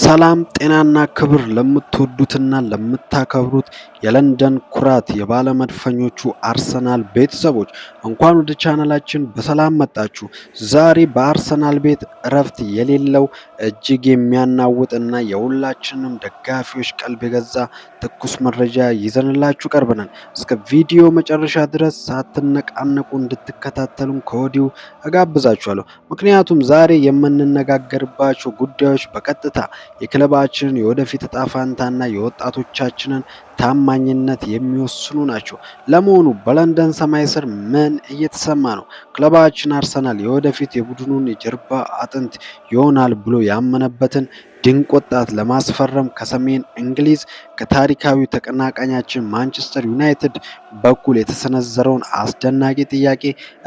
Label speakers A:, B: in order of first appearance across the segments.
A: ሰላም ጤናና ክብር ለምትወዱትና ለምታከብሩት የለንደን ኩራት የባለመድፈኞቹ አርሰናል ቤተሰቦች እንኳን ወደ ቻናላችን በሰላም መጣችሁ። ዛሬ በአርሰናል ቤት እረፍት የሌለው እጅግ የሚያናውጥና የሁላችንም ደጋፊዎች ቀልብ የገዛ ትኩስ መረጃ ይዘንላችሁ ቀርበናል። እስከ ቪዲዮ መጨረሻ ድረስ ሳትነቃነቁ እንድትከታተሉን ከወዲሁ እጋብዛችኋለሁ። ምክንያቱም ዛሬ የምንነጋገርባቸው ጉዳዮች በቀጥታ የክለባችንን የወደፊት እጣ ፈንታና የወጣቶቻችንን ታማኝነት የሚወስኑ ናቸው። ለመሆኑ በለንደን ሰማይ ስር ምን እየተሰማ ነው? ክለባችን አርሰናል የወደፊት የቡድኑን የጀርባ አጥንት ይሆናል ብሎ ያመነበትን ድንቅ ወጣት ለማስፈረም ከሰሜን እንግሊዝ ከታሪካዊው ተቀናቃኛችን ማንቸስተር ዩናይትድ በኩል የተሰነዘረውን አስደናቂ ጥያቄ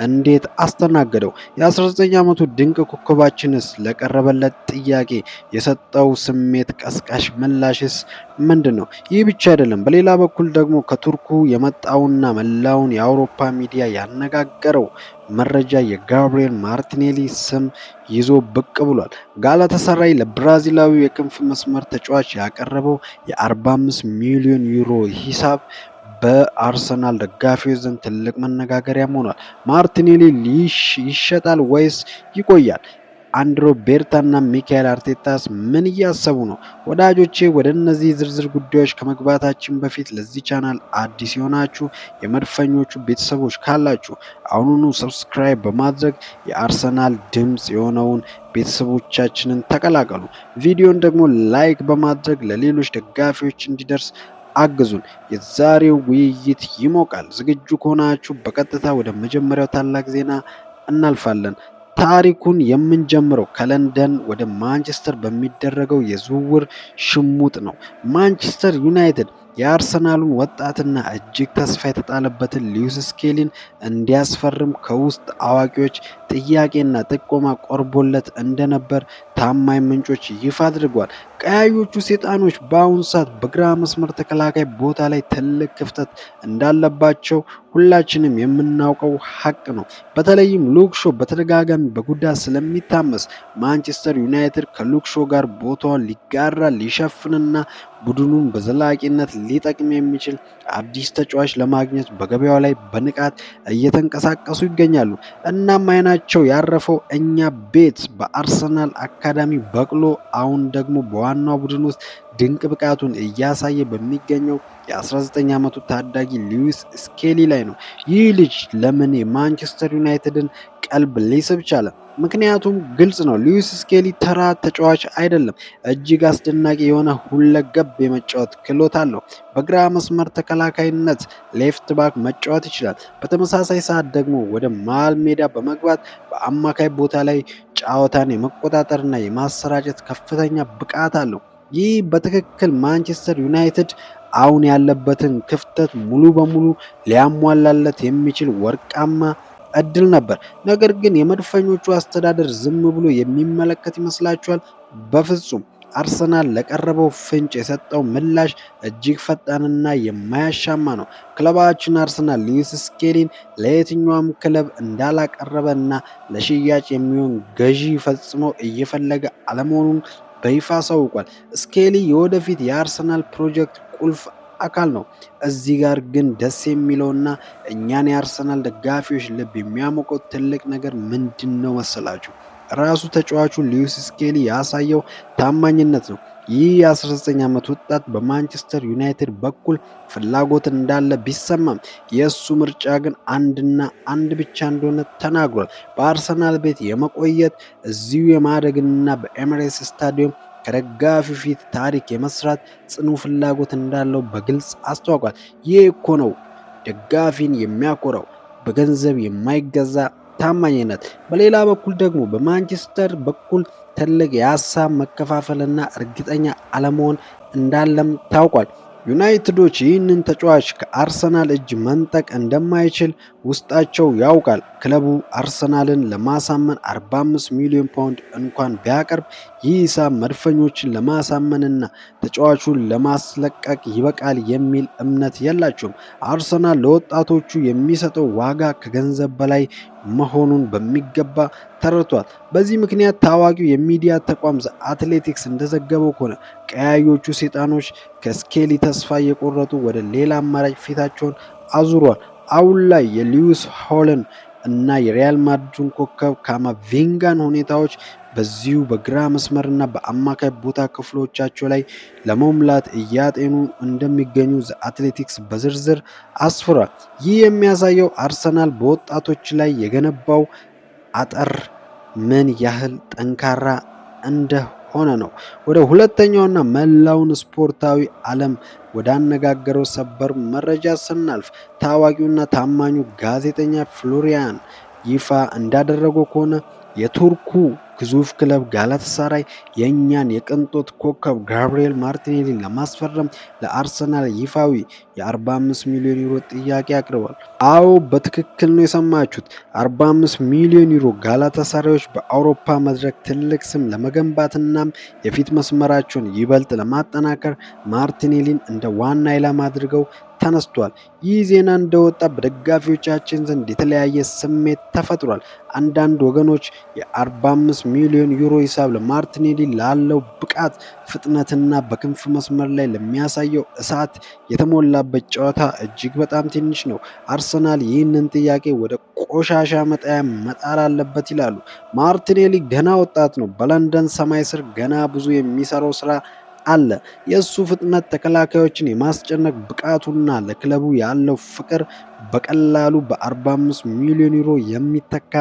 A: እንዴት አስተናገደው? የ19 ዓመቱ ድንቅ ኮከባችንስ ለቀረበለት ጥያቄ የሰጠው ስሜት ቀስቃሽ ምላሽስ ምንድን ነው? ይህ ብቻ አይደለም። በሌላ በኩል ደግሞ ከቱርኩ የመጣውና መላውን የአውሮፓ ሚዲያ ያነጋገረው መረጃ የጋብሪኤል ማርቲኔሊ ስም ይዞ ብቅ ብሏል። ጋላታሳራይ ለብራዚላዊው የክንፍ መስመር ተጫዋች ያቀረበው የ45 ሚሊዮን ዩሮ ሂሳብ በአርሰናል ደጋፊዎች ዘንድ ትልቅ መነጋገሪያም ሆኗል። ማርቲኔሊ ይሸጣል ወይስ ይቆያል? አንድሮ ቤርታና ሚካኤል አርቴታስ ምን እያሰቡ ነው? ወዳጆቼ ወደ እነዚህ ዝርዝር ጉዳዮች ከመግባታችን በፊት ለዚህ ቻናል አዲስ የሆናችሁ የመድፈኞቹ ቤተሰቦች ካላችሁ አሁኑኑ ሰብስክራይብ በማድረግ የአርሰናል ድምፅ የሆነውን ቤተሰቦቻችንን ተቀላቀሉ። ቪዲዮን ደግሞ ላይክ በማድረግ ለሌሎች ደጋፊዎች እንዲደርስ አግዙን። የዛሬው ውይይት ይሞቃል። ዝግጁ ከሆናችሁ በቀጥታ ወደ መጀመሪያው ታላቅ ዜና እናልፋለን። ታሪኩን የምንጀምረው ከለንደን ወደ ማንቸስተር በሚደረገው የዝውውር ሽሙጥ ነው። ማንቸስተር ዩናይትድ የአርሰናሉን ወጣትና እጅግ ተስፋ የተጣለበትን ሉዊስ ስኬሊን እንዲያስፈርም ከውስጥ አዋቂዎች ጥያቄና ጥቆማ ቆርቦለት እንደነበር ታማኝ ምንጮች ይፋ አድርገዋል። ቀያዮቹ ሰይጣኖች በአሁኑ ሰዓት በግራ መስመር ተከላካይ ቦታ ላይ ትልቅ ክፍተት እንዳለባቸው ሁላችንም የምናውቀው ሀቅ ነው። በተለይም ሉክ ሾው በተደጋጋሚ በጉዳት ስለሚታመስ ማንቸስተር ዩናይትድ ከሉክ ሾው ጋር ቦታውን ሊጋራ ሊሸፍንና ቡድኑን በዘላቂነት ሊጠቅም የሚችል አዲስ ተጫዋች ለማግኘት በገበያው ላይ በንቃት እየተንቀሳቀሱ ይገኛሉ። እናም አይናቸው ያረፈው እኛ ቤት በአርሰናል አካዳሚ በቅሎ አሁን ደግሞ በዋናው ቡድን ውስጥ ድንቅ ብቃቱን እያሳየ በሚገኘው የ19 ዓመቱ ታዳጊ ሉዊስ ስኬሊ ላይ ነው። ይህ ልጅ ለምን የማንቸስተር ዩናይትድን ቀልብ ሊስብ ቻለ? ምክንያቱም ግልጽ ነው። ሉዊስ ስኬሊ ተራ ተጫዋች አይደለም። እጅግ አስደናቂ የሆነ ሁለገብ የመጫወት ክህሎት አለው። በግራ መስመር ተከላካይነት ሌፍት ባክ መጫወት ይችላል። በተመሳሳይ ሰዓት ደግሞ ወደ መሃል ሜዳ በመግባት በአማካይ ቦታ ላይ ጨዋታን የመቆጣጠርና የማሰራጨት ከፍተኛ ብቃት አለው። ይህ በትክክል ማንቸስተር ዩናይትድ አሁን ያለበትን ክፍተት ሙሉ በሙሉ ሊያሟላለት የሚችል ወርቃማ እድል ነበር። ነገር ግን የመድፈኞቹ አስተዳደር ዝም ብሎ የሚመለከት ይመስላችኋል? በፍጹም። አርሰናል ለቀረበው ፍንጭ የሰጠው ምላሽ እጅግ ፈጣንና የማያሻማ ነው። ክለባችን አርሰናል ሉዊስ ስኬሊን ለየትኛውም ክለብ እንዳላቀረበ እና ለሽያጭ የሚሆን ገዢ ፈጽሞ እየፈለገ አለመሆኑን በይፋ አሳውቋል። ስኬሊ የወደፊት የአርሰናል ፕሮጀክት ቁልፍ አካል ነው። እዚህ ጋር ግን ደስ የሚለውና እኛን የአርሰናል ደጋፊዎች ልብ የሚያሞቀው ትልቅ ነገር ምንድን ነው መሰላችሁ? ራሱ ተጫዋቹ ሉዊስ ስኬሊ ያሳየው ታማኝነት ነው። ይህ የ19 ዓመት ወጣት በማንቸስተር ዩናይትድ በኩል ፍላጎት እንዳለ ቢሰማም የእሱ ምርጫ ግን አንድና አንድ ብቻ እንደሆነ ተናግሯል። በአርሰናል ቤት የመቆየት እዚሁ የማደግና በኤሚሬትስ ስታዲየም ከደጋፊ ፊት ታሪክ የመስራት ጽኑ ፍላጎት እንዳለው በግልጽ አስተዋውቋል። ይህ እኮ ነው ደጋፊን የሚያኮራው፣ በገንዘብ የማይገዛ ታማኝነት። በሌላ በኩል ደግሞ በማንቸስተር በኩል ትልቅ የሀሳብ መከፋፈልና እርግጠኛ አለመሆን እንዳለም ታውቋል። ዩናይትዶች ይህንን ተጫዋች ከአርሰናል እጅ መንጠቅ እንደማይችል ውስጣቸው ያውቃል። ክለቡ አርሰናልን ለማሳመን 45 ሚሊዮን ፓውንድ እንኳን ቢያቀርብ ይህ ሂሳብ መድፈኞችን ለማሳመንና ተጫዋቹን ለማስለቀቅ ይበቃል የሚል እምነት የላቸውም። አርሰናል ለወጣቶቹ የሚሰጠው ዋጋ ከገንዘብ በላይ መሆኑን በሚገባ ተረድቷል። በዚህ ምክንያት ታዋቂው የሚዲያ ተቋም ዘ አትሌቲክስ እንደዘገበው ከሆነ ቀያዮቹ ሰይጣኖች ከስኬሊ ተስፋ እየቆረጡ ወደ ሌላ አማራጭ ፊታቸውን አዙሯል። አሁን ላይ የሉዊስ ሆልን እና የሪያል ማድሪዱን ኮከብ ካማቪንጋን ሁኔታዎች በዚሁ በግራ መስመርና በአማካይ ቦታ ክፍሎቻቸው ላይ ለመሙላት እያጤኑ እንደሚገኙ ዘ አትሌቲክስ በዝርዝር አስፍሯል። ይህ የሚያሳየው አርሰናል በወጣቶች ላይ የገነባው አጥር ምን ያህል ጠንካራ እንደሆነ ነው። ወደ ሁለተኛውና መላውን ስፖርታዊ ዓለም ወዳነጋገረው ሰበር መረጃ ስናልፍ ታዋቂውና ታማኙ ጋዜጠኛ ፍሎሪያን ይፋ እንዳደረገው ከሆነ የቱርኩ ግዙፍ ክለብ ጋላታሳራይ የእኛን የቅንጦት ኮከብ ጋብሪኤል ማርቲኔሊን ለማስፈረም ለአርሰናል ይፋዊ የ45 ሚሊዮን ዩሮ ጥያቄ አቅርቧል። አዎ በትክክል ነው የሰማችሁት፣ 45 ሚሊዮን ዩሮ። ጋላታሳራዮች በአውሮፓ መድረክ ትልቅ ስም ለመገንባትናም የፊት መስመራቸውን ይበልጥ ለማጠናከር ማርቲኔሊን እንደ ዋና ኢላማ አድርገው ተነስቷል። ይህ ዜና እንደወጣ በደጋፊዎቻችን ዘንድ የተለያየ ስሜት ተፈጥሯል። አንዳንድ ወገኖች የ45 ሚሊዮን ዩሮ ሂሳብ ለማርቲኔሊ ላለው ብቃት፣ ፍጥነትና በክንፍ መስመር ላይ ለሚያሳየው እሳት የተሞላበት ጨዋታ እጅግ በጣም ትንሽ ነው። አርሰናል ይህንን ጥያቄ ወደ ቆሻሻ መጣያ መጣል አለበት ይላሉ። ማርቲኔሊ ገና ወጣት ነው። በለንደን ሰማይ ስር ገና ብዙ የሚሰራው ስራ አለ። የእሱ ፍጥነት፣ ተከላካዮችን የማስጨነቅ ብቃቱና ለክለቡ ያለው ፍቅር በቀላሉ በ45 ሚሊዮን ዩሮ የሚተካ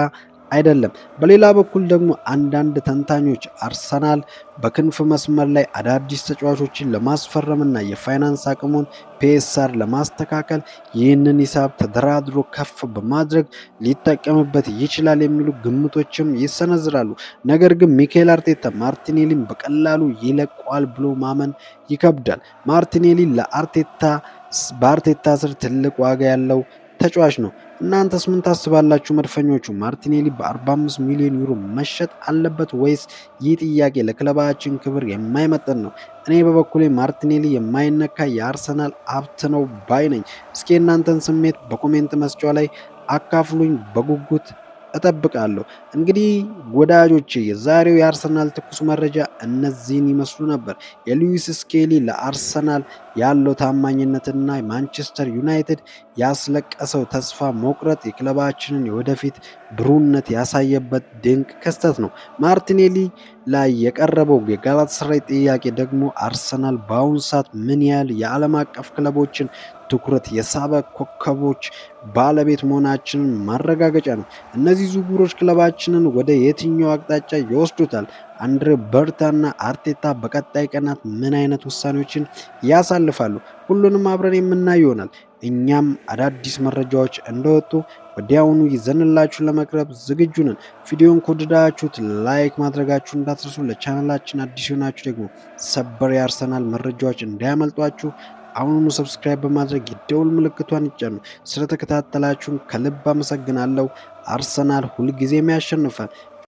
A: አይደለም። በሌላ በኩል ደግሞ አንዳንድ ተንታኞች አርሰናል በክንፍ መስመር ላይ አዳዲስ ተጫዋቾችን ለማስፈረምና የፋይናንስ አቅሙን ፒኤስአር ለማስተካከል ይህንን ሂሳብ ተደራድሮ ከፍ በማድረግ ሊጠቀምበት ይችላል የሚሉ ግምቶችም ይሰነዝራሉ። ነገር ግን ሚኬል አርቴታ ማርቲኔሊን በቀላሉ ይለቋል ብሎ ማመን ይከብዳል። ማርቲኔሊ በአርቴታ ስር ትልቅ ዋጋ ያለው ተጫዋች ነው። እናንተስ ምን ታስባላችሁ? መድፈኞቹ ማርቲኔሊ በ45 ሚሊዮን ዩሮ መሸጥ አለበት ወይስ ይህ ጥያቄ ለክለባችን ክብር የማይመጥን ነው? እኔ በበኩሌ ማርቲኔሊ የማይነካ የአርሰናል ሀብት ነው ባይ ነኝ። እስኪ እናንተን ስሜት በኮሜንት መስጫው ላይ አካፍሉኝ፣ በጉጉት እጠብቃለሁ። እንግዲህ ወዳጆቼ የዛሬው የአርሰናል ትኩስ መረጃ እነዚህን ይመስሉ ነበር። የሉዊስ ስኬሊ ለአርሰናል ያለው ታማኝነትና ማንቸስተር ዩናይትድ ያስለቀሰው ተስፋ መቁረጥ የክለባችንን የወደፊት ብሩህነት ያሳየበት ድንቅ ክስተት ነው። ማርቲኔሊ ላይ የቀረበው የጋላታሳራይ ጥያቄ ደግሞ አርሰናል በአሁኑ ሰዓት ምን ያህል የዓለም አቀፍ ክለቦችን ትኩረት የሳበ ኮከቦች ባለቤት መሆናችንን ማረጋገጫ ነው። እነዚህ ዝውውሮች ክለባችንን ወደ የትኛው አቅጣጫ ይወስዱታል? አንድሬ በርታና አርቴታ በቀጣይ ቀናት ምን አይነት ውሳኔዎችን ያሳልፋሉ? ሁሉንም አብረን የምናይ ይሆናል። እኛም አዳዲስ መረጃዎች እንደወጡ ወዲያውኑ ይዘንላችሁ ለመቅረብ ዝግጁ ነን። ቪዲዮን ከወደዳችሁት ላይክ ማድረጋችሁ እንዳትረሱ። ለቻናላችን አዲስ የሆናችሁ ደግሞ ሰበር የአርሰናል መረጃዎች እንዳያመልጧችሁ አሁኑኑ ሰብስክራይብ በማድረግ የደውል ምልክቷን ይጫኑ። ስለተከታተላችሁን ከልብ አመሰግናለሁ። አርሰናል ሁልጊዜም ያሸንፋል።